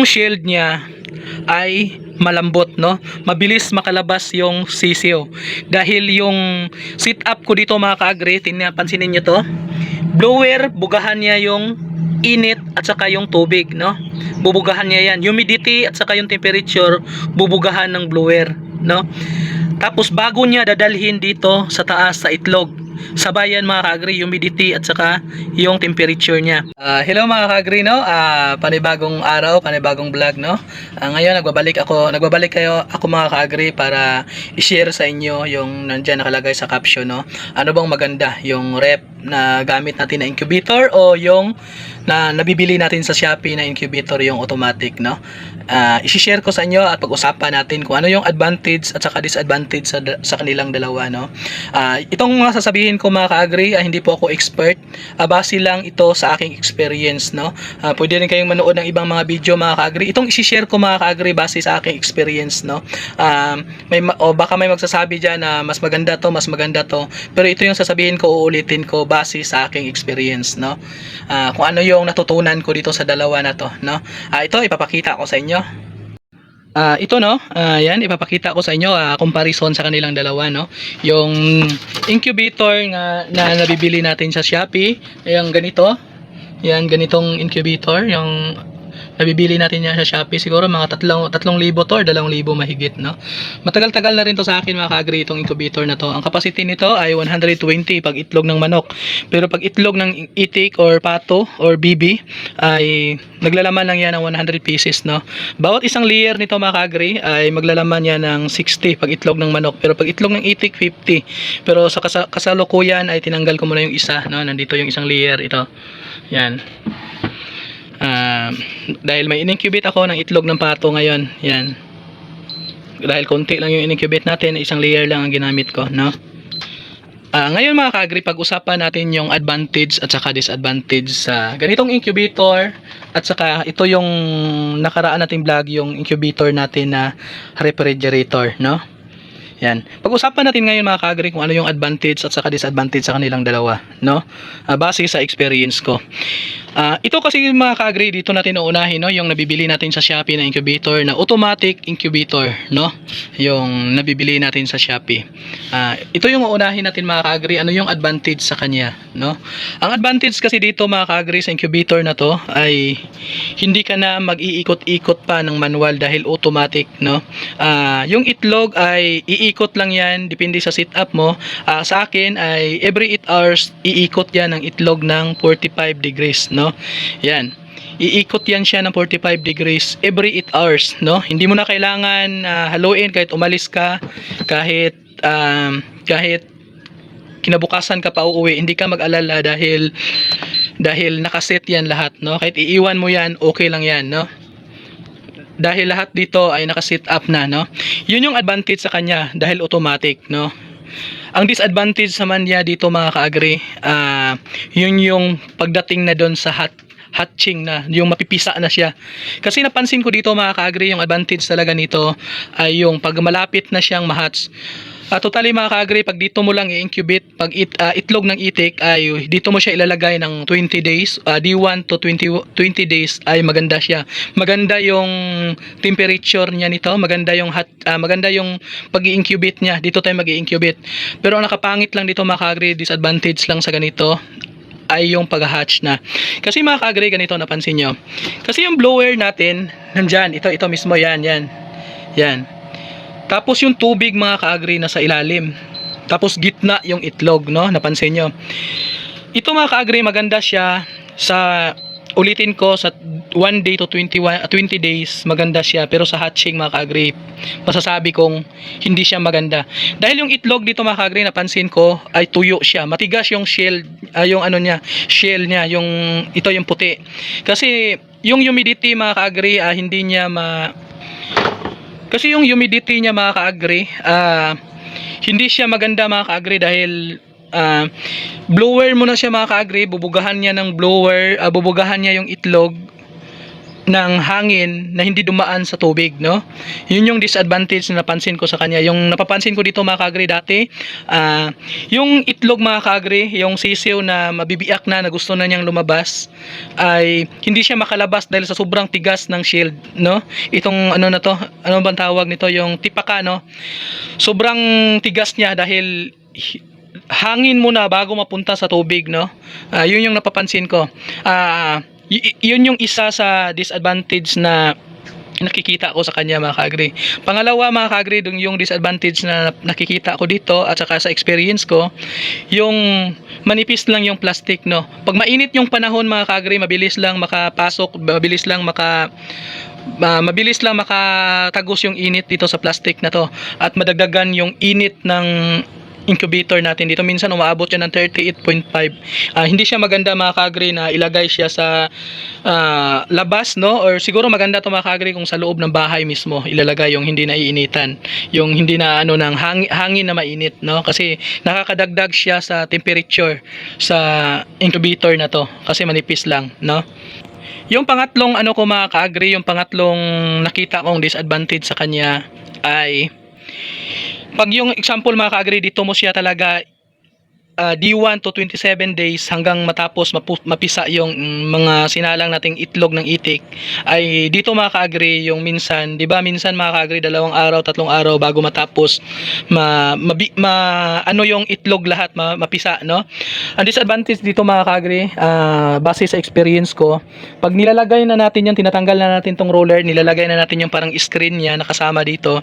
Yung shield niya ay malambot, no? Mabilis makalabas yung sisiyo. Dahil yung sit up ko dito mga ka-agri, pansinin niyo to. Blower, bugahan niya yung init at saka yung tubig, no? Bubugahan niya yan. Humidity at saka yung temperature, bubugahan ng blower, no? Tapos bago niya dadalhin dito sa taas sa itlog, sabayan mga ka-agri, humidity at saka yung temperature niya. Hello mga ka-agri, no? Panibagong araw, panibagong vlog, no? Ngayon nagbabalik kayo ako mga ka-agri para i-share sa inyo yung nandiyan nakalagay sa caption, no? Ano bang maganda, yung rep na gamit natin na incubator o yung na nabibili natin sa Shopee na incubator, yung automatic, no? I-share ko sa inyo at pag-usapan natin kung ano yung advantage at saka disadvantage sa kanilang dalawa, no? Itong mga sasabihin ko mga ka-agri, hindi po ako expert. Base lang ito sa aking experience, no? Pwede rin kayong manood ng ibang mga video mga ka-agri. Itong i-share ko mga ka-agri base sa aking experience, no? Baka may magsasabi dyan na mas maganda to, pero ito yung sasabihin ko, uulitin ko base sa aking experience, no? Kung ano yung natutunan ko dito sa dalawa na to, no? Ito ipapakita ko sa inyo. Ito, no, yan ipapakita ko sa inyo comparison sa kanilang dalawa, no. Yung incubator na nabibili natin sa Shopee, yung ganito. Yan, ganitong incubator, yung nabibili natin yan sa Shopee, siguro mga 3,000 to or 2,000 mahigit, no. Matagal-tagal na rin to sa akin mga ka-agri, itong incubator na to. Ang capacity nito ay 120 pag itlog ng manok. Pero pag itlog ng itik or pato or bibi ay naglalaman lang yan ng 100 pieces, no. Bawat isang layer nito mga ka-agri ay maglalaman yan ng 60 pag itlog ng manok. Pero pag itlog ng itik 50. Pero sa kasalukuyan ay tinanggal ko muna yung isa, no. Nandito yung isang layer, ito. Yan. Dahil may in-incubate ako ng itlog ng pato ngayon, yan, dahil konti lang yung in-incubate natin, isang layer lang ang ginamit ko, no. Ngayon mga ka-agri, pag-usapan natin yung advantage at saka disadvantage sa ganitong incubator at saka ito yung nakaraan nating vlog, yung incubator natin na refrigerator, no. Yan. Pag-usapan natin ngayon mga ka-agri kung ano yung advantage at saka disadvantage sa kanilang dalawa, no? Base sa experience ko. Ito kasi mga ka-agri, dito natin uunahin, no, yung nabibili natin sa Shopee na incubator na automatic incubator, no? Yung nabibili natin sa Shopee. Ito yung uunahin natin mga ka-agri, ano yung advantage sa kanya, no? Ang advantage kasi dito mga ka-agri sa incubator na to ay hindi ka na mag-iikot-ikot pa ng manual dahil automatic, no? Yung itlog ay iikot lang yan, depende sa setup mo. Sa akin ay every 8 hours iikot yan ng itlog ng 45 degrees, no? Yan. Iikot yan siya ng 45 degrees every 8 hours, no? Hindi mo na kailangan haluin kahit umalis ka, kahit kinabukasan ka pa uuwi, hindi ka mag-alala dahil nakaset yan lahat, no? Kahit iiwan mo yan, okay lang yan, no? Dahil lahat dito ay naka-set up na, no. Yun yung advantage sa kanya dahil automatic, no. Ang disadvantage naman niya dito mga ka-agri, yun yung pagdating na doon sa hatching na, yung mapipisa na siya. Kasi napansin ko dito mga ka-agri, yung advantage talaga nito ay yung pag malapit na siyang ma-hatch. Totally mga ka-agri, pag dito mo lang i-incubate, pag itlog ng itik ay dito mo siya ilalagay ng 20 days, D1 to 20 days ay maganda siya. Maganda yung temperature niya nito, maganda yung pag-i-incubate niya. Dito tayo mag-i-incubate. Pero ang nakapangit lang dito mga ka-agri, disadvantage lang sa ganito ay yung pag-hatch na. Kasi mga ka-agri, ganito napansin nyo. Kasi yung blower natin, nandyan, ito mismo, yan. Tapos yung tubig mga ka-agri nasa ilalim. Tapos gitna yung itlog, no? Napansin nyo. Ito mga ka-agri, maganda siya sa, ulitin ko, sa 1 day to 20 days, maganda siya. Pero sa hatching mga ka-agri, masasabi kong hindi siya maganda. Dahil yung itlog dito mga ka-agri, napansin ko, ay tuyo siya. Matigas yung shell, yung ano niya, shell niya, ito yung puti. Kasi yung humidity mga ka-agri, hindi niya kasi yung humidity niya mga ka-agri, hindi siya maganda mga ka-agri dahil blower mo na siya mga ka-agri, bubugahan niya ng blower, bubugahan niya yung itlog ng hangin na hindi dumaan sa tubig, no? Yun yung disadvantage na napansin ko sa kanya. Yung napapansin ko dito mga kaagri dati, yung itlog mga kaagri, yung sisiw na mabibiyak na gusto na niyang lumabas, ay hindi siya makalabas dahil sa sobrang tigas ng shield, no? Itong ano na to, ano bang tawag nito, yung tipaka, no? Sobrang tigas niya dahil hangin muna bago mapunta sa tubig, no? Yun yung napapansin ko. Yun yung isa sa disadvantage na nakikita ko sa kanya mga kaagri. Pangalawa mga kaagri, yung disadvantage na nakikita ko dito at saka sa experience ko, yung manipis lang yung plastic, no. Pag mainit yung panahon mga kaagri, mabilis lang makapasok, mabilis lang makatagos yung init dito sa plastic na to, at madagdagan yung init ng incubator natin dito. Minsan umaabot yan ng 38.5. Hindi siya maganda mga kaagri na ilagay siya sa labas, no? Or siguro maganda to mga kaagri kung sa loob ng bahay mismo ilalagay, yung hindi naiinitan, yung hindi na ano ng hangin na mainit, no? Kasi nakakadagdag siya sa temperature sa incubator na to kasi manipis lang, no? Yung pangatlong ano ko mga kaagri, yung pangatlong nakita kong disadvantage sa kanya ay pag yung example mga kaagri, dito mo siya talaga D1 to 27 days hanggang matapos mapisa yung mga sinalang nating itlog ng itik, ay dito mga kaagri, yung minsan, di ba minsan mga kaagri 2 araw, 3 araw bago matapos ano yung itlog lahat mapisa, no? Ang disadvantage dito mga kaagri, base sa experience ko, pag nilalagay na natin yan, tinatanggal na natin tong roller, nilalagay na natin yung parang screen niya nakasama dito,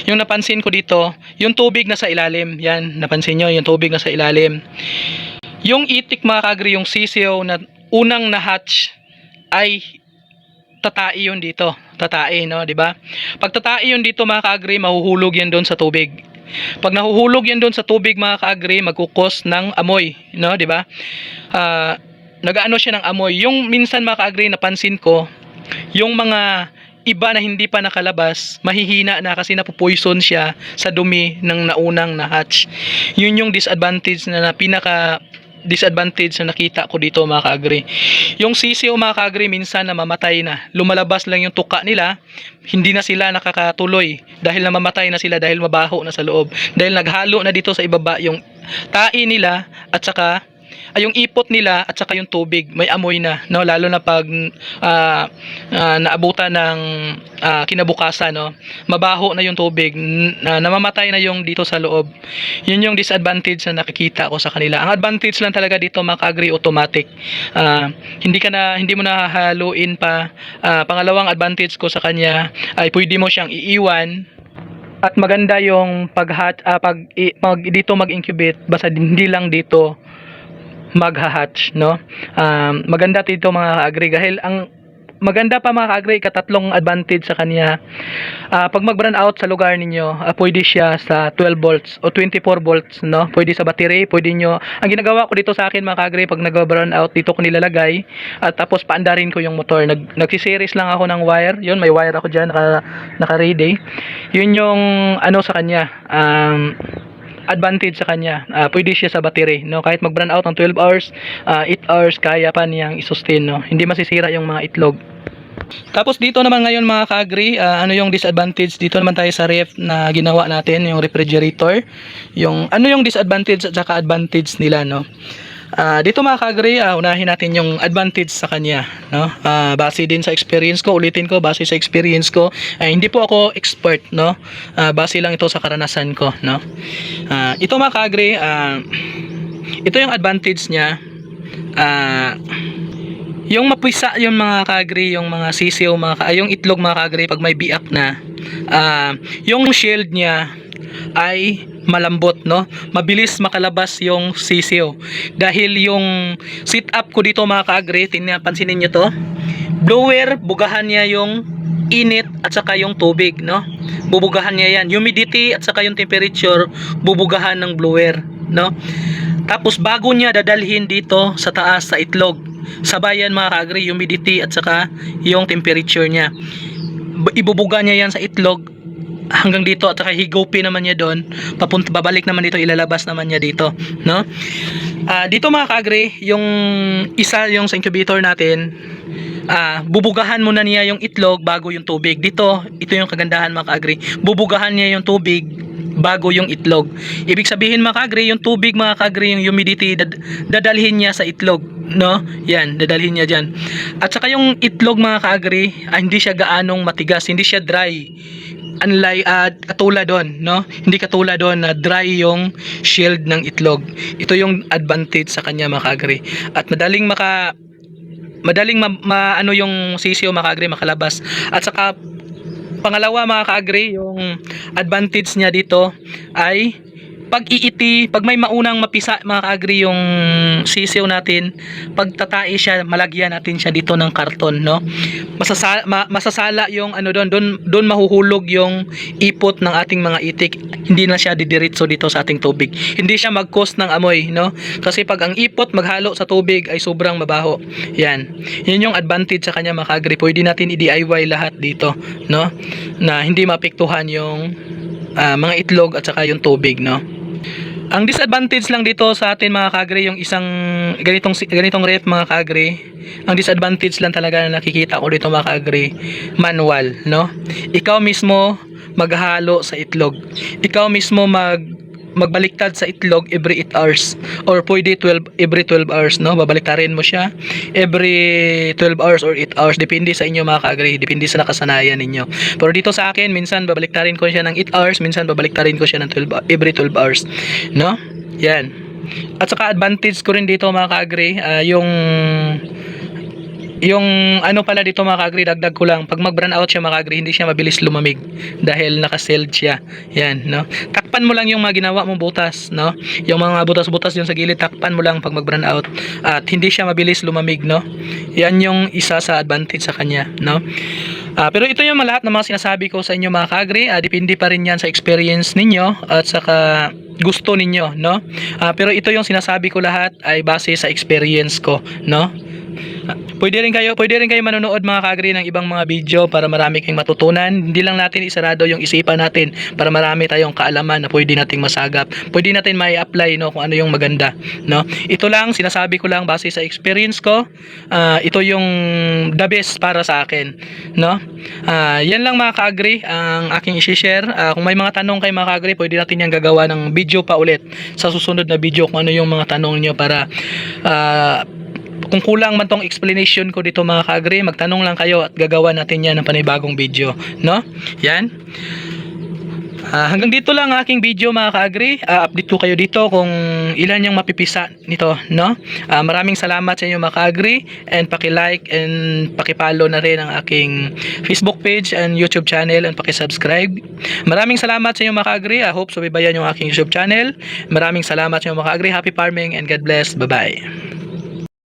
yung napansin ko dito, yung tubig na sa ilalim, yan, napansin nyo, yung tubig na sa ilalim. Yung itik mga kaagri, yung sisiw na unang na-hatch ay tatai yun dito. Tatai, no, di ba? Pag tatai yun dito mga kaagri, mahuhulog yan doon sa tubig. Pag nahuhulog yan doon sa tubig mga kaagri, magkukos ng amoy, no, di ba? Nagaano siya ng amoy. Yung minsan mga kaagri, napansin ko, yung mga iba na hindi pa nakalabas, mahihina na kasi napupoison siya sa dumi ng naunang na-hatch. Yun yung disadvantage na pinaka disadvantage na nakita ko dito mga kaagri. Yung sisiw mga kaagri, minsan namamatay na. Lumalabas lang yung tuka nila, hindi na sila nakakatuloy dahil namamatay na sila dahil mabaho na sa loob. Dahil naghalo na dito sa ibaba yung tae nila at saka yung ipot nila at saka yung tubig, may amoy na, no? Lalo na pag naabutan ng kinabukasan, no? Mabaho na yung tubig, namamatay na yung dito sa loob. Yun yung disadvantage na nakikita ko sa kanila. Ang advantage lang talaga dito mga kaagri, automatic. Hindi mo na haluin pa. Pangalawang advantage ko sa kanya ay pwede mo siyang iiwan. At maganda yung pag dito mag-incubate, basta hindi lang dito magha-hatch, no? Maganda dito mga kaagri, dahil ang maganda pa mga kaagri, katatlong advantage sa kanya, pag mag-burn out sa lugar ninyo, pwede siya sa 12 volts o 24 volts, no? Pwede sa battery, pwede nyo, ang ginagawa ko dito sa akin mga kaagri, pag nag-burn out, dito ko nilalagay at tapos paandarin ko yung motor. Nagsiseries lang ako ng wire, yun, may wire ako dyan, naka-ready. Yun yung ano sa kanya, advantage sa kanya. Pwede siya sa battery, no? Kahit mag-burn out ng 12 hours, 8 hours kaya pa niyang i-sustain, no? Hindi masisira yung mga itlog. Tapos dito naman ngayon mga kaagri, ano yung disadvantage? Dito naman tayo sa ref na ginawa natin, yung refrigerator. Yung ano yung disadvantage at saka advantage nila, no? Dito mga kaagri, unahin natin yung advantage sa kanya, no? Base din sa experience ko, ulitin ko, base sa experience ko, hindi po ako expert, no? Base lang ito sa karanasan ko, no? Ito mga kaagri, ito yung advantage niya. Yung mapisa yung mga kaagri, yung mga sisiw, yung itlog mga kaagri, pag may biak na, yung shield niya ay malambot, no? Mabilis makalabas yung sisiw. Dahil yung setup ko dito mga kaagri, pansinin niyo to. Blower, bugahan niya yung init at saka yung tubig, no? Bubugahan niya yan. Humidity at saka yung temperature, bubugahan ng blower, no? Tapos bago niya dadalhin dito sa taas sa itlog, sabayan mga kaagri, humidity at saka yung temperature niya. Ibubuga niya yan sa itlog hanggang dito at saka higupin naman niya doon, babalik naman dito, ilalabas naman niya dito, no? Dito mga kaagri, yung isa yung sa incubator natin, bubugahan muna niya yung itlog bago yung tubig. Dito, ito yung kagandahan mga ka-agri. Bubugahan niya yung tubig bago yung itlog. Ibig sabihin mga ka-agri, yung tubig mga ka-agri, yung humidity, dadalhin niya sa itlog, no? Yan, dadalhin niya dyan. At saka yung itlog mga ka-agri, hindi siya gaanong matigas, hindi siya dry. Unlike katulad doon, no? Hindi katulad doon na dry yung shield ng itlog. Ito yung advantage sa kanya mga ka-agri. At madaling ano yung sisiyo mga ka-agri makalabas. At saka pangalawa mga ka-agri, yung advantage niya dito ay pag may maunang mapisa mga ka-agri yung sisiyo natin, pagtatai siya, malagyan natin siya dito ng karton, no? Masasala yung ano doon mahuhulog yung ipot ng ating mga itik. Hindi na siya didiretso dito sa ating tubig. Hindi siya mag-cause ng amoy, no? Kasi pag ang ipot maghalo sa tubig ay sobrang mabaho. Yan yung advantage sa kanya mga ka-agri. Pwede natin i-DIY lahat dito, no? Na hindi maapektuhan yung mga itlog at saka yung tubig, no? Ang disadvantage lang dito sa atin mga ka-agri, yung isang ganitong ref mga ka-agri, ang disadvantage lang talaga na nakikita ko dito mga ka-agri, manual, no? Ikaw mismo maghalo sa itlog. Ikaw mismo magbaliktad sa itlog every 8 hours or pwede every 12 hours, no? Babaliktarin mo siya every 12 hours or 8 hours, depende sa inyo mga ka-agri, depende sa nakasanayan ninyo. Pero dito sa akin, minsan babaliktarin ko siya ng 8 hours, minsan babaliktarin ko siya ng every 12 hours, no? Yan. At saka advantage ko rin dito mga ka-agri, yung ano pala dito mga ka-agri, dagdag ko lang, pag mag-brown out siya mga ka-agri, hindi siya mabilis lumamig dahil naka-sealed siya. Yan, no? Takpan mo lang yung mga ginawa mong butas, no? Yung mga butas-butas yung sa gilid, takpan mo lang pag mag-brown out at hindi siya mabilis lumamig, no? Yan yung isa sa advantage sa kanya, no? Pero ito yung lahat ng mga sinasabi ko sa inyo mga ka-agri, depende pa rin yan sa experience ninyo at saka gusto ninyo, no? Pero ito yung sinasabi ko lahat ay base sa experience ko, no? Pwede rin kayo manonood mga ka-agri ng ibang mga video para marami kayong matutunan. Hindi lang natin isarado yung isipan natin para marami tayong kaalaman na pwede nating masagap. Pwede natin mai-apply, no, kung ano yung maganda, no? Ito lang, sinasabi ko lang base sa experience ko. Ito yung the best para sa akin, no? Yan lang mga ka-agri ang aking i-share. Kung may mga tanong kay mga ka-agri, pwede natin yung gagawa ng video pa ulit sa susunod na video kung ano yung mga tanong niyo para kung kulang man tong explanation ko dito mga ka-agri, magtanong lang kayo at gagawa natin yan ng panibagong video, no? Yan. Hanggang dito lang ang aking video mga ka-agri. Update ko kayo dito kung ilan yung mapipisa nito, no? Maraming salamat sa inyo mga ka-agri, and paki-like and paki-follow na rin ang aking Facebook page and YouTube channel, and paki-subscribe. Maraming salamat sa inyo mga ka-agri. I hope subaybayan yung aking YouTube channel. Maraming salamat sa inyo mga ka-agri. Happy farming and God bless. Bye-bye.